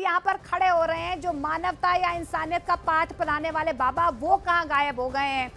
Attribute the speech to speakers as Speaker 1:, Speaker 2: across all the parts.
Speaker 1: यहाँ पर खड़े हो रहे हैं, जो मानवता या इंसानियत का पाठ पढ़ाने वाले बाबा, वो कहाँ गायब हो गए हैं?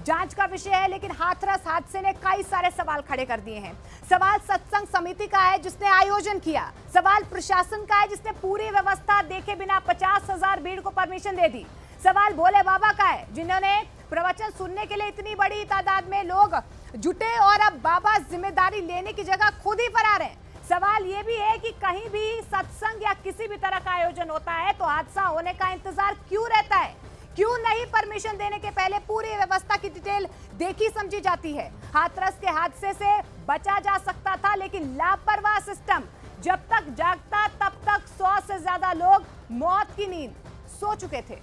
Speaker 1: जांच का विषय है, लेकिन हाथरस हादसे ने कई सारे सवाल खड़े कर दिए हैं। सवाल सत्संग समिति का है जिसने आयोजन किया, सवाल प्रशासन का है जिसने पूरी व्यवस्था देखे बिना 50,000 भीड़ को परमिशन दे दी, सवाल भोले बाबा का है जिन्होंने प्रवचन सुनने के लिए इतनी बड़ी तादाद में लोग जुटे और अब बाबा जिम्मेदारी लेने की जगह खुद ही फरार हैं। सवाल ये भी है कि कहीं भी सत्संग या किसी भी तरह का आयोजन होता है तो हादसा होने का इंतजार क्यों रहता है? क्यों नहीं परमिशन देने के पहले पूरी व्यवस्था की डिटेल देखी समझी जाती है? हाथरस के हादसे से बचा जा सकता था, लेकिन लापरवाह सिस्टम जब तक जागता तब तक 100 से ज्यादा लोग मौत की नींद सो चुके थे।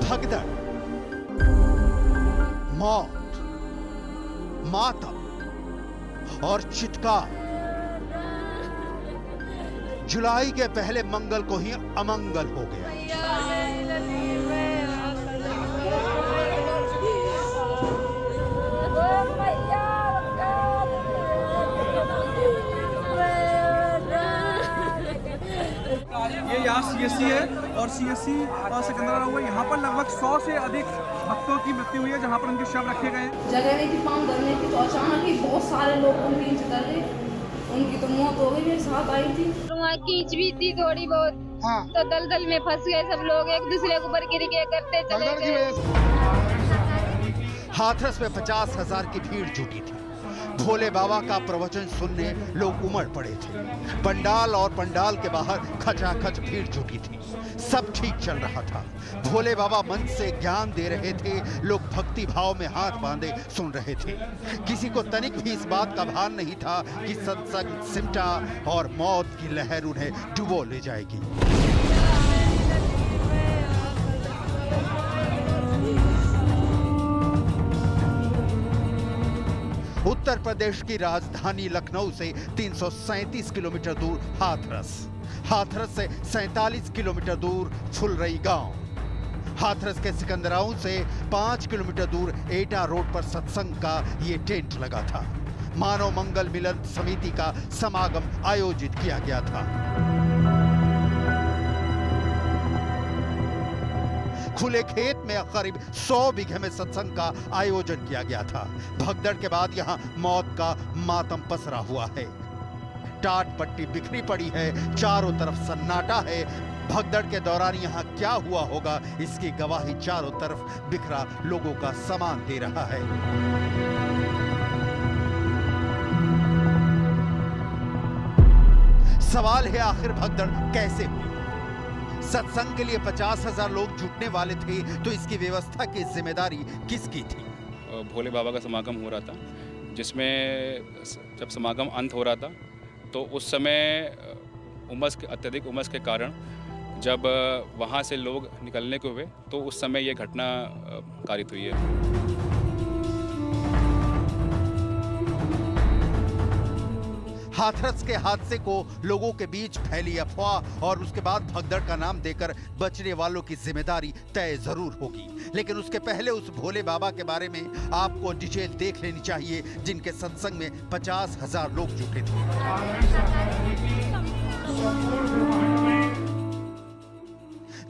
Speaker 2: भगदड़, मौत, मातम और चित्कार। जुलाई के पहले मंगल को ही अमंगल हो गया।
Speaker 3: ये यहाँ सीएससी है और सीएससी सिकंदरा हुआ। यहाँ पर लगभग 100 से अधिक भक्तों की मृत्यु हुई है, जहाँ पर उनके शव रखे गए हैं।
Speaker 4: जगह नहीं थी पाँव धरने की, तो अचानक ही बहुत सारे लोग उनके नीचे डर गए। उनकी तो मौत हो गई, मेरे साथ आई थी।
Speaker 5: वहाँ कीच भी थी थोड़ी बहुत। हाँ। तो दलदल में फंस गए सब लोग, एक दूसरे के ऊपर गिर गए, करते चले गए।
Speaker 2: हाथरस में 50,000 की भीड़ जुटी थी। भोले बाबा का प्रवचन सुनने लोग उमड़ पड़े थे। पंडाल और पंडाल के बाहर खचाखच भीड़ जुटी थी। सब ठीक चल रहा था। भोले बाबा मंच से ज्ञान दे रहे थे, लोग भक्ति भाव में हाथ बांधे सुन रहे थे। किसी को तनिक भी इस बात का भान नहीं था कि सत्संग सिमटा और मौत की लहर उन्हें डुबो ले जाएगी। उत्तर प्रदेश की राजधानी लखनऊ से 337 किलोमीटर दूर हाथरस, हाथरस से 47 किलोमीटर दूर फुलरई गांव, हाथरस के सिकंदराओं से 5 किलोमीटर दूर एटा रोड पर सत्संग का ये टेंट लगा था। मानव मंगल मिलन समिति का समागम आयोजित किया गया था। खुले खेत में करीब 100 बीघे में सत्संग का आयोजन किया गया था। भगदड़ के बाद यहां मौत का मातम पसरा हुआ है। टाट पट्टी बिखरी पड़ी है, चारों तरफ सन्नाटा है। भगदड़ के दौरान यहां क्या हुआ होगा, इसकी गवाही चारों तरफ बिखरा लोगों का सामान दे रहा है। सवाल है, आखिर भगदड़ कैसे हुई? सत्संग के लिए 50,000 लोग जुटने वाले थे, तो इसकी व्यवस्था की जिम्मेदारी किसकी थी?
Speaker 6: भोले बाबा का समागम हो रहा था, जिसमें जब समागम अंत हो रहा था तो उस समय अत्यधिक उमस के कारण जब वहाँ से लोग निकलने को हुए तो उस समय ये घटना कारित हुई है।
Speaker 2: हाथरस के हादसे को लोगों के बीच फैली अफवाह और उसके बाद भगदड़ का नाम देकर बचने वालों की जिम्मेदारी तय जरूर होगी, लेकिन उसके पहले उस भोले बाबा के बारे में आपको डिटेल देख लेनी चाहिए, जिनके सत्संग में 50,000 लोग जुटे थे।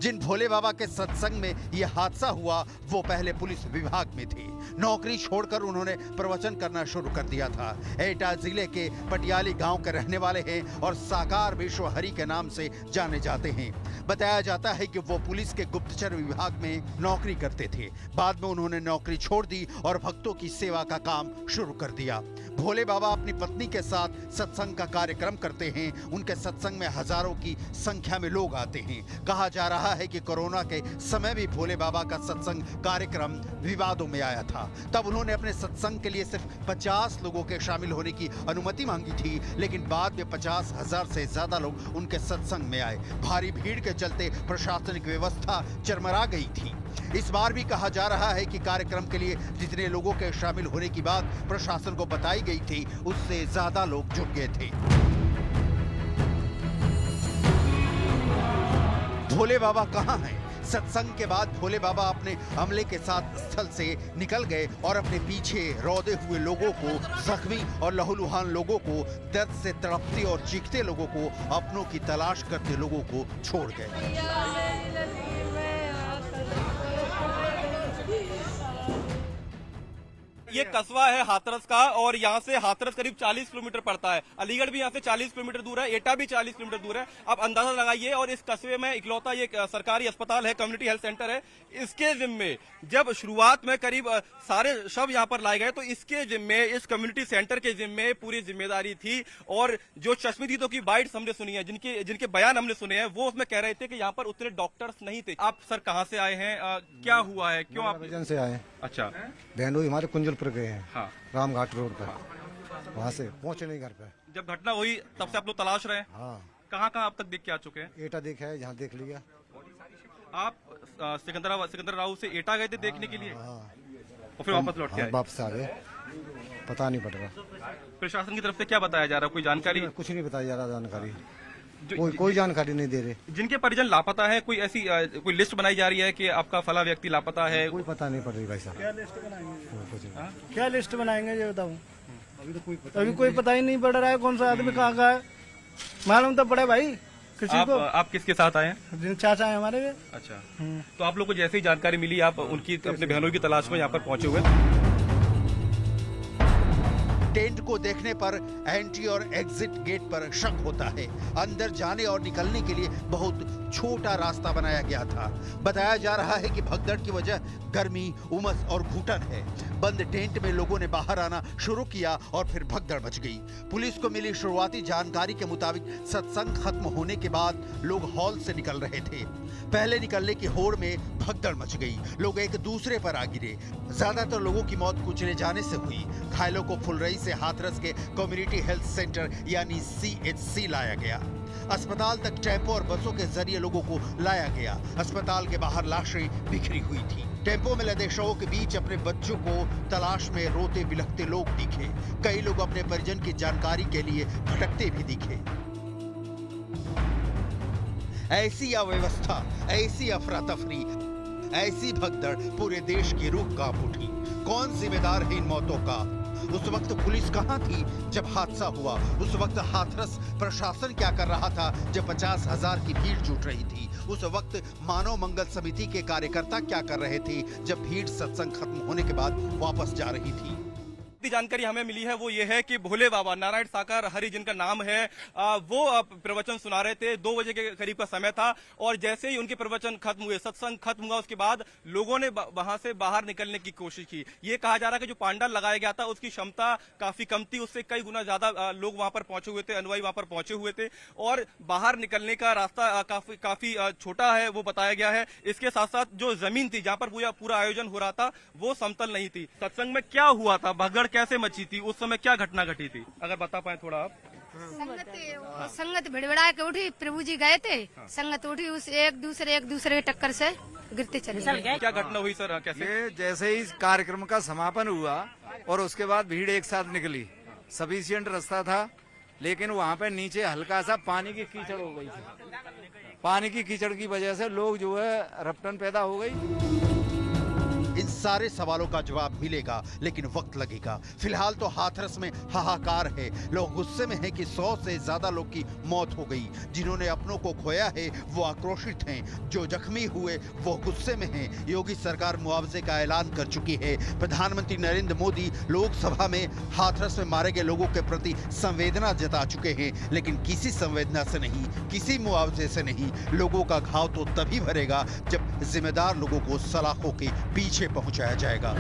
Speaker 2: जिन भोले बाबा के सत्संग में यह हादसा हुआ वो पहले पुलिस विभाग में थे। नौकरी छोड़कर उन्होंने प्रवचन करना शुरू कर दिया था। एटा जिले के पटियाली गांव के रहने वाले हैं और साकार विश्व हरि के नाम से जाने जाते हैं। बताया जाता है कि वो पुलिस के गुप्तचर विभाग में नौकरी करते थे। बाद में उन्होंने नौकरी छोड़ दी और भक्तों की सेवा का काम शुरू कर दिया। भोले बाबा अपनी पत्नी के साथ सत्संग का कार्यक्रम करते हैं। उनके सत्संग में हजारों की संख्या में लोग आते हैं। कहा जा रहा है कि कोरोना के समय भी भोले बाबा का सत्संग कार्यक्रम विवादों में आया था। तब उन्होंने अपने सत्संग के लिए सिर्फ 50 लोगों के शामिल होने की अनुमति मांगी थी, लेकिन बाद में 50,000 से ज्यादा लोग उनके सत्संग में आए। भारी भीड़ के चलते प्रशासनिक व्यवस्था चरमरा गई थी। इस बार भी कहा जा रहा है कि कार्यक्रम के लिए जितने लोगों के शामिल होने की बात प्रशासन को बताई गई थी, उससे ज्यादा लोग जुट गए थे। भोले बाबा कहाँ हैं? सत्संग के बाद भोले बाबा अपने अमले के साथ स्थल से निकल गए और अपने पीछे रौदे हुए लोगों को, जख्मी और लहूलुहान लोगों को, दर्द से तड़पते और चीखते लोगों को, अपनों की तलाश करते लोगों को छोड़ गए।
Speaker 7: ये कस्बा है हाथरस का और यहाँ से हाथरस करीब 40 किलोमीटर पड़ता है। अलीगढ़ भी यहाँ से 40 किलोमीटर दूर है, एटा भी 40 किलोमीटर दूर है। आप अंदाजा लगाइए। और इस कस्बे में इकलौता ये सरकारी अस्पताल है, कम्युनिटी हेल्थ सेंटर है। इसके जिम्मे जब शुरुआत में करीब सारे शव यहाँ पर लाए गए तो इसके जिम्मे, इस कम्युनिटी सेंटर के जिम्मे पूरी जिम्मेदारी थी। और जो चश्मदीदों की बाइट्स हमने सुनी है, जिनके बयान हमने सुने हैं, वो उसमें कह रहे थे कि यहाँ पर उतने डॉक्टर्स नहीं थे। आप सर कहाँ से आए हैं, क्या हुआ है, क्यों आप
Speaker 8: से आए?
Speaker 7: अच्छा,
Speaker 8: बहनोई हमारे कुंजलपुर गए हैं।
Speaker 7: हाँ,
Speaker 8: रामघाट रोड पर। वहाँ से पहुँचे नहीं घर पे।
Speaker 7: जब घटना हुई तब से आप लोग तलाश रहे हैं?
Speaker 8: हाँ।
Speaker 7: कहाँ अब तक देख के आ चुके हैं?
Speaker 8: एटा देखा है, जहाँ देख लिया।
Speaker 7: आप सिकंदर राव से एटा गए थे देखने के लिए?
Speaker 8: हाँ।
Speaker 7: और फिर वापस लौट के आए?
Speaker 8: वापस आ गए, पता नहीं पड़ रहा।
Speaker 7: प्रशासन की तरफ से क्या बताया जा रहा है, कोई जानकारी?
Speaker 8: कुछ नहीं बताया जा रहा जानकारी, कोई जानकारी नहीं दे रहे।
Speaker 7: जिनके परिजन लापता है, कोई ऐसी कोई लिस्ट बनाई जा रही है कि आपका फला व्यक्ति लापता है?
Speaker 8: कोई पता नहीं पड़ रही भाई साहब।
Speaker 9: क्या लिस्ट बनाएंगे ये बताऊं? अभी कोई पता ही नहीं पड़ रहा है कौन सा आदमी कहाँ का है। मालूम तो पड़े भाई किसी को।
Speaker 7: आप किसके साथ आए हैं?
Speaker 9: जिन चाचा है हमारे।
Speaker 7: अच्छा, तो आप लोग को जैसे ही जानकारी मिली आप उनकी अपने बहनों की तलाश में यहाँ पर पहुंचे हुए।
Speaker 2: टेंट को देखने पर एंट्री और एग्जिट गेट पर शक होता है। अंदर जाने और निकलने के लिए बहुत छोटा रास्ता बनाया गया था। बताया जा रहा है कि भगदड़ की वजह गर्मी, उमस और घुटन है। बंद टेंट में लोगों ने बाहर आना शुरू किया और फिर भगदड़ मच गई। पुलिस को मिली शुरुआती जानकारी के मुताबिक सत्संग खत्म होने के बाद लोग हॉल से निकल रहे थे। पहले निकलने की होड़ में भगदड़ मच गई। लोग एक दूसरे पर आ गिरे। ज्यादातर लोगों की मौत कुचले जाने से हुई। घायलों को फुलरई से हाथरस के कम्युनिटी हेल्थ सेंटर यानी CHC लाया गया। अस्पताल तक टेम्पो और बसों के जरिए लोगों को लाया गया। अस्पताल के बाहर लाशें बिखरी हुई थी। टेम्पो में लदे शवों के बीच अपने बच्चों को तलाश में रोते बिलखते लोग दिखे। कई लोग अपने परिजन की जानकारी के लिए भटकते भी दिखे। ऐसी अव्यवस्था, ऐसी अफरा तफरी, ऐसी भगदड़ पूरे देश की रूह कांप उठी। कौन जिम्मेदार है इन मौतों का? उस वक्त पुलिस कहाँ थी जब हादसा हुआ? उस वक्त हाथरस प्रशासन क्या कर रहा था जब 50,000 की भीड़ जुट रही थी? उस वक्त मानव मंगल समिति के कार्यकर्ता क्या कर रहे थे जब भीड़ सत्संग खत्म होने के बाद वापस जा रही थी?
Speaker 7: जानकारी हमें मिली है वो ये है कि भोले बाबा नारायण साकार हरि जिनका नाम है, वो प्रवचन सुना रहे थे। 2 बजे के करीब का समय था और जैसे ही उनके प्रवचन खत्म हुए, सत्संग खत्म हुआ, उसके बाद लोगों ने वहां से बाहर निकलने की कोशिश की। ये कहा जा रहा है कि जो पांडाल लगाया गया था उसकी क्षमता काफी कम थी, उससे कई गुना ज्यादा लोग वहां पर पहुंचे हुए थे, अनुयायी वहां पर पहुंचे हुए थे और बाहर निकलने का रास्ता काफी छोटा है वो बताया गया है। इसके साथ साथ जो जमीन थी जहां पर पूरा आयोजन हो रहा था वो समतल नहीं थी। सत्संग में क्या हुआ था, भगदड़ कैसे मची थी, उस समय क्या घटना घटी थी, अगर बता पाए थोड़ा आप।
Speaker 10: संगत भिड़भिड़ा के उठी, प्रभु जी गए थे, संगत उठी, उस एक दूसरे के टक्कर से गिरते चले गए।
Speaker 7: क्या घटना हुई सर, कैसे?
Speaker 11: ये जैसे ही कार्यक्रम का समापन हुआ और उसके बाद भीड़ एक साथ निकली, सफिशिएंट रास्ता था, लेकिन वहाँ पे नीचे हल्का सा पानी की कीचड़ हो गई थी। पानी की कीचड़ की वजह से लोग जो है रपटन पैदा हो गई।
Speaker 2: इन सारे सवालों का जवाब मिलेगा लेकिन वक्त लगेगा। फिलहाल तो हाथरस में हाहाकार है। लोग गुस्से में हैं कि 100 से ज्यादा लोग की मौत हो गई। जिन्होंने अपनों को खोया है वो आक्रोशित हैं, जो जख्मी हुए वो गुस्से में हैं। योगी सरकार मुआवजे का ऐलान कर चुकी है। प्रधानमंत्री नरेंद्र मोदी लोकसभा में हाथरस में मारे गए लोगों के प्रति संवेदना जता चुके हैं, लेकिन किसी संवेदना से नहीं, किसी मुआवजे से नहीं। लोगों का घाव तो तभी भरेगा जब जिम्मेदार लोगों को सलाखों के पीछे पहुंचाया जाएगा।